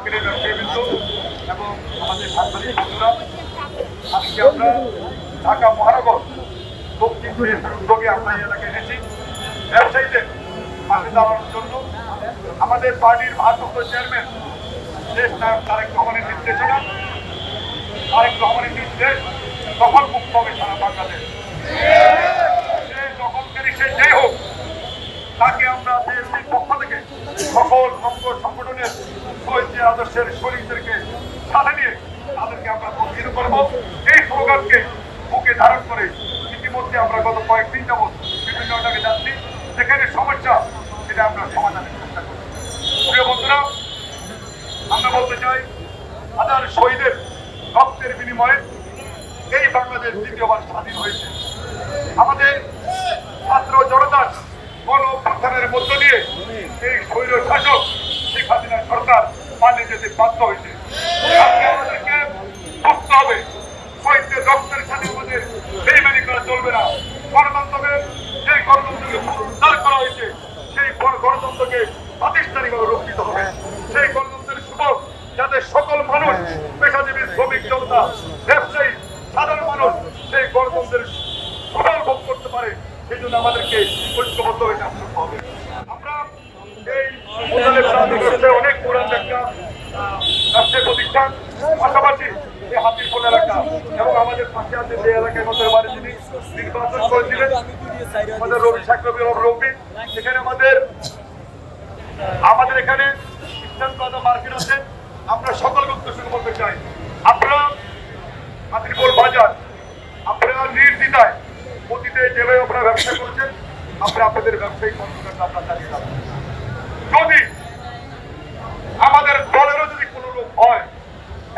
মার্কেটের ব্যবসায়ীবৃন্দ এবং আমাদের সাংবাদিক বন্ধুরা, আজকে আমরা ঢাকা মহানগর দক্ষিণ সিলেটের উদ্যোগে আমরা এই এলাকায় এসেছি ব্যবসায়ীদের পাশে দাঁড়ানোর জন্য। আমাদের পার্টির ভারপ্রাপ্ত চেয়ারম্যান দেশ নায়ক তারেক রহমানের নির্দেশনা, তারেক রহমানের নির্দেশ দখল মুক্ত হবে সারা বাংলাদেশ। সে দখলকারী সে যেই হোক, তাকে আমরা বিএনপির পক্ষ থেকে সকল অঙ্গ সংগঠনের শহীদ আদর্শের শহীদদেরকে সাথে নিয়ে তাদেরকে আমরা প্রতিহত করবো। এই স্লোগানকে বুকে ধারণ করে ইতিমধ্যে আমরা গত কয়েকদিন যাবৎ বিভিন্ন জায়গায় যাচ্ছি, যেখানে সমস্যা সেটা আমরা সমাধানের চেষ্টা করি। প্রিয় বন্ধুরা, আমরা বলতে চাই হাজার শহীদের রক্তের বিনিময়ে এই বাংলাদেশ দ্বিতীয়বার স্বাধীন হয়েছে। আমাদের ছাত্র জনতার গণ অভ্যুত্থানের মধ্য দিয়ে এই স্বৈর শাসক শেখ হাসিনা সরকার পালিয়ে যেতে বাধ্য হয়েছে। আজকে আমাদেরকে বুঝতে হবে শহীদদের রক্তের সাথে আমাদের বেইমানি করা চলবে না। গণতন্ত্রকে যে গণতন্ত্রকে উদ্ধার করা হয়েছে সেই গণতন্ত্রকে প্রাতিষ্ঠানিকভাবে রক্ষিত হবে। সেই গণতন্ত্রের সুযোগ যাতে সকল মানুষ, পেশাজীবী, শ্রমিক জনতা, ব্যবসায়ী, সাধারণ মানুষ সেই গণতন্ত্রের সুফল ভোগ করতে পারে, সেই জন্য আমাদেরকে ঐক্যবদ্ধ হয়ে কাজ করতে হবে। আমরা এই অনেক পুরান একটা ব্যবসায়ী প্রতিষ্ঠান, পাশাপাশি এই হাতিরপুল এলাকা এবং আমাদের পাশে আছে যে এলাকায় আমাদের বাড়ি যিনি নির্বাচন করেছিলেন আমাদের রবি সাকরবি রবি, সেখানে আমাদের এখানে ইস্টার্ন প্লাজা মার্কেট আছে। আমরা সকল উদ্দেশ্য বলতে চাই, আপনারা হাতিরপুল বাজার আপনারা নির্দ্বিধায় অতীতে যেভাবে আপনারা ব্যবসা করেছেন, আমরা আপনাদের ব্যবসায়িক কর্মকাণ্ড আমরা চালিয়ে যাব। যদি আমাদের দলেরও যদি কোনো লোক হয়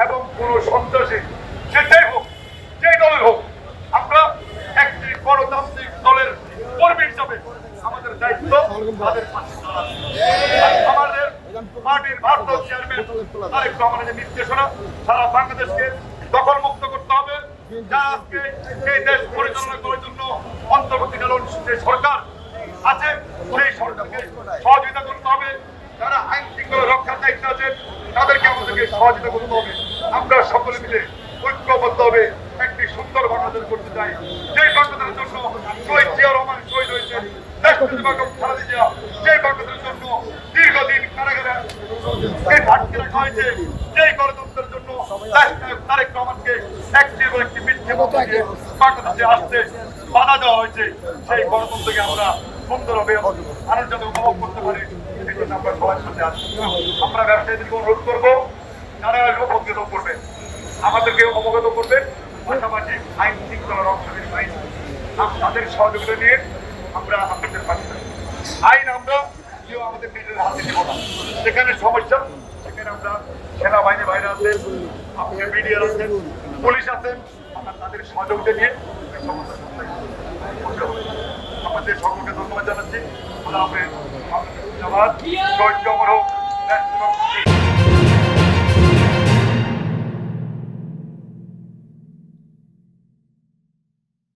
এবং কোন সন্ত্রাসী যেটাই হোক, যেই দলের হোক, আমরা একটি গণতান্ত্রিক দলের কর্মী হিসাবে আমাদের দায়িত্ব তাদের পাশে দাঁড়ানো। আমাদের পার্টির ভারপ্রাপ্ত চেয়ারম্যান তারেক রহমানের নির্দেশনা সারা বাংলাদেশকে দখল মুক্ত করতে হবে। যারা আজকে এই দেশ পরিচালনা করার জন্য অন্তর্বর্তীকালীন যে সরকার আছে সেই সরকারকে সহযোগিতা করতে হবে। যারা আইন শৃঙ্খলা রক্ষার দায়িত্বে আছেন তাদেরকে আমাদেরকে সহযোগিতা করতে হবে। আমরা সকলে মিলে ঐক্যবদ্ধ হবে একটি সুন্দর বাংলাদেশ করতে চাই। যে বাংলাদেশের জন্য শহীদ জিয়া রহমান শহীদ হয়েছেন, যে বাংলাদেশের জন্য দীর্ঘদিন কারাগারে আটকে রাখা হয়েছে, যেই গণতন্ত্রের জন্য তারেক রহমানকে একটি মিথ্যে মামলা দিয়ে বাংলাদেশে আসতে বাধা দেওয়া হয়েছে, সেই গণতন্ত্রকে আমরা সুন্দরভাবে আরো যাতে উপভোগ করতে পারি, সেই জন্য আমরা সবার সাথে আসছি। আমরা ব্যবসায়ীদেরকে অনুরোধ করবো, যারা অবগত করবেন আমাদেরকে অবগত করবেন, পাশাপাশি আইন শৃঙ্খলার অংশীদারি আইন তাদের সহযোগিতা নিয়ে আমরা আপনাদের পাশে থাকি। আইন আমরা কেউ আমাদের নিজের হাতে নেব না। যেখানে সমস্যা সেখানে আমরা সেনাবাহিনী বাইরে আছেন, আপনার মিডিয়ার আছেন, পুলিশ আছেন, আমরা তাদের সহযোগিতা নিয়ে আমাদের সকলকে ধন্যবাদ জানাচ্ছি। জয় জমর হোক।